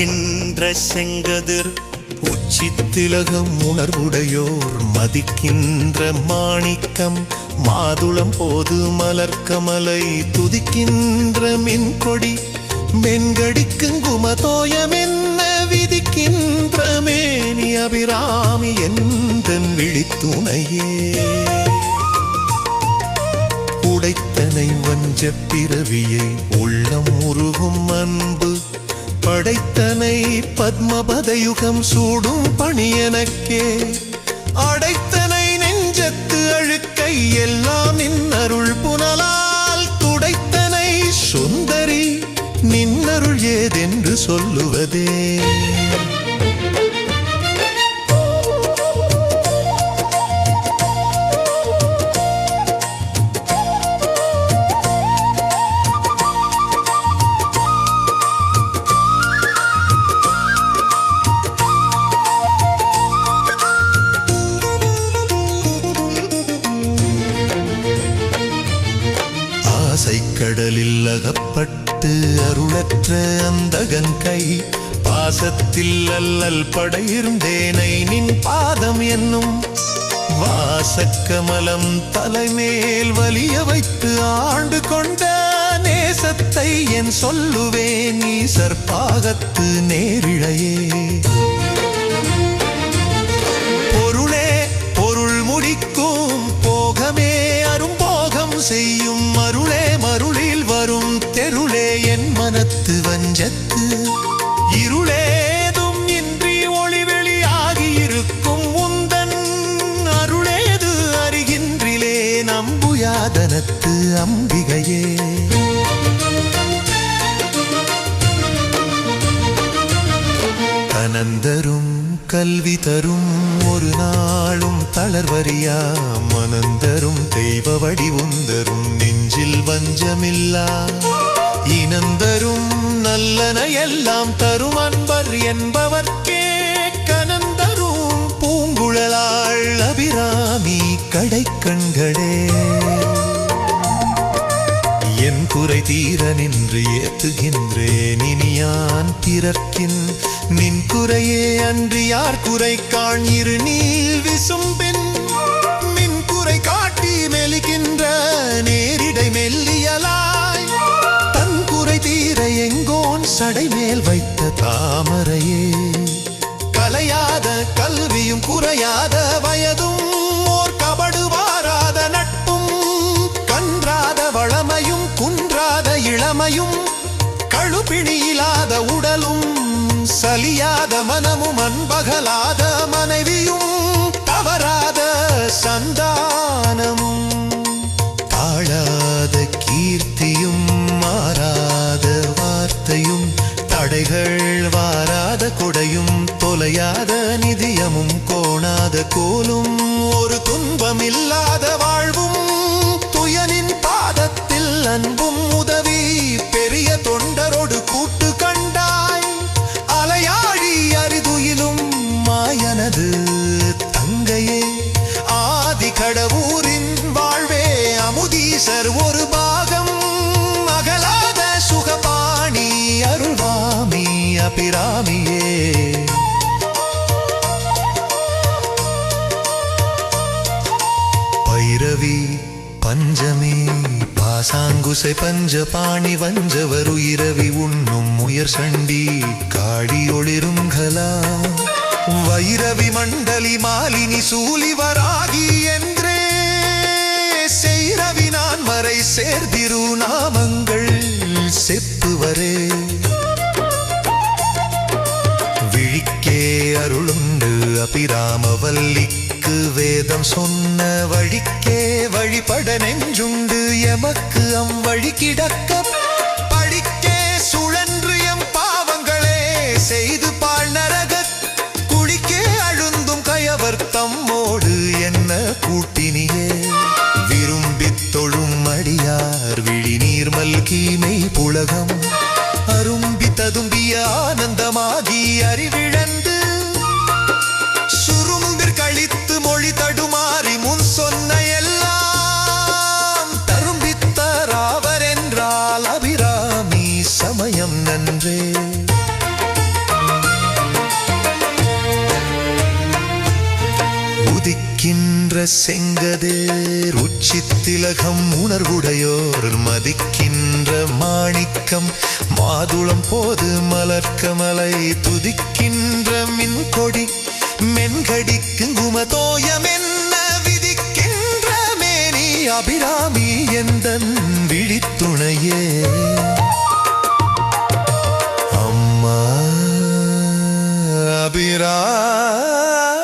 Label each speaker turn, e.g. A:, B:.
A: உதிக்கின்ற செங்கதிர் உச்சித்திலகம் உணர்வுடையோர் மதிக்கின்ற மாணிக்கம் மாதுளம் போது மலர்கமலை துதிக்கின்ற மின்கொடி மென்கடிக்குங்குமதோயமென்ன விதிக்கின்ற மேனி அபிராமி எந்தன் விழித்துணையே உடைத்தனை வஞ்ச பிறவியை உள்ளம் உருகும் அன்பு படைத்தனை பத்மபதயுகம் சூடும் பணியனக்கே அடைத்தனை நெஞ்சத்து அழுக்கை எல்லாம் நின் அருள் புனலால் துடைத்தனை சுந்தரி நின்னருள் ஏதென்று சொல்லுவதே கடலில் அகப்பட்டு அருளற்ற அந்தகன் கை பாசத்தில் அல்லல் படையிருந்தேனை நின் பாதம் என்னும் வாசக்கமலம் தலைமேல் வலிய வைத்து ஆண்டு கொண்ட நேசத்தை என் சொல்லுவேன் நீ சற்பாகத்து நேரிழையே பொருளே பொருள் முடிக்கும் போகமே அரும்போகம் செய்யும் மருளே மருளில் வரும் தெருளே என் மனத்து வஞ்சத்து இருளேதும் இன்றி ஒளிவெளியாகி இருக்கும் உந்தன் அருளேது அறிகின்றிலே நம்புயாதனத்து அம்பிகையே அனந்தரும் கல்வி தரும் ஒரு நாளும் தளர்வரியா மனந்தரும் தெய்வ வடிவுந்தரும் நெஞ்சில் வஞ்சமில்லா இனந்தரும் நல்லன எல்லாம் தரும் அன்பர் என்பவர்க்கே கனந்தரும் பூங்குழலாள் அபிராமி கடைக்கண்களே என் குறை தீர நின்று ஏத்துகின்றேன் இனியான் பிறர்க்கின் நின் குறையே அன்று யார் குறை காண் இரு நீல் விசும்பின் மின் குறை காட்டி மெலிகின்ற நேரிடை மெல்லியலாய் தன் குறை தீர எங்கோன் சடை மேல் வைத்த தாமரையே கலையாத கல்வியும் குறையாத வயதும் ஓர் கபடு வாராத நட்பும் கன்றாத வளமையும் குன்றாத இளமையும் கழுப்பிணியிலாத உடலும் சலியாத மனமும் அன்பகலாத மனைவியும் தவறாத சந்தானமும் தாழாத கீர்த்தியும் மாறாத வார்த்தையும் தடைகள் வாராத கொடையும் தொலையாத நிதியமும் கோணாத கோலும் ஒரு துன்பமில்லாத வாழ்வும் துயனின் பாதத்தில் அன்பும் உதவி பெரிய தொண்டரோடு கூட்டு கண்டாய் அலையாழி அரிதுயிலும் மாயனது தங்கையே ஆதி கடவுரின் வாழ்வே அமுதீசர் ஒரு பாகம் அகலாத சுகபாணி அருள்வாமி அபிராமியே பைரவி பஞ்சமி பாசாங்குசை பஞ்சபாணி வஞ்சவர் உயிரவி உண்ணும் உயர் சண்டி காடி ஒளிருங்கலா வைரவி மண்டலி மாலினி சூலிவராகி என்றே செய்ரவி நான் வரை சேர்திரு நாமங்கள் செப்புவரே விழிக்கே அருளுண்டு அபிராமவல்லிக்கு வேதம் சொன்ன வழிக்கே வழிபட நெஞ்சுண்டு எமக்கு வழி கிடக்க படிக்கே சுழன்று எம் பாவங்களே செய்து பாழ் நரக குளிக்கே அழுந்தும் கயவர் தம்மோடு என்ன கூட்டினியே விரும்பித் தொழும் அடியார் விழி நீர் மல்கீமை புலகம் அரும்பி ததும்பிய ஆனந்தமாகி அறிவிழந்து சுரும்பிற் கழித்து மொழி தடுமாறி முன் சொன்ன எல்லாம் தரும்பித்தராவர் என்றால் அபிராமி சமயம் நன்றே உதிக்கின்ற செங்கதேர் உச்சித்திலகம் உணர்வுடையோர் மதிக்கின்ற மாணிக்கம் மாதுளம் போது மலர்க்கமலை துதிக்கின்ற மின்கொடி மென்கடி குங்குமதோயம் என்ன விதிக்கின்ற மேனி அபிராமி எந்தன் விழித்துணையே அம்மா அபிராமி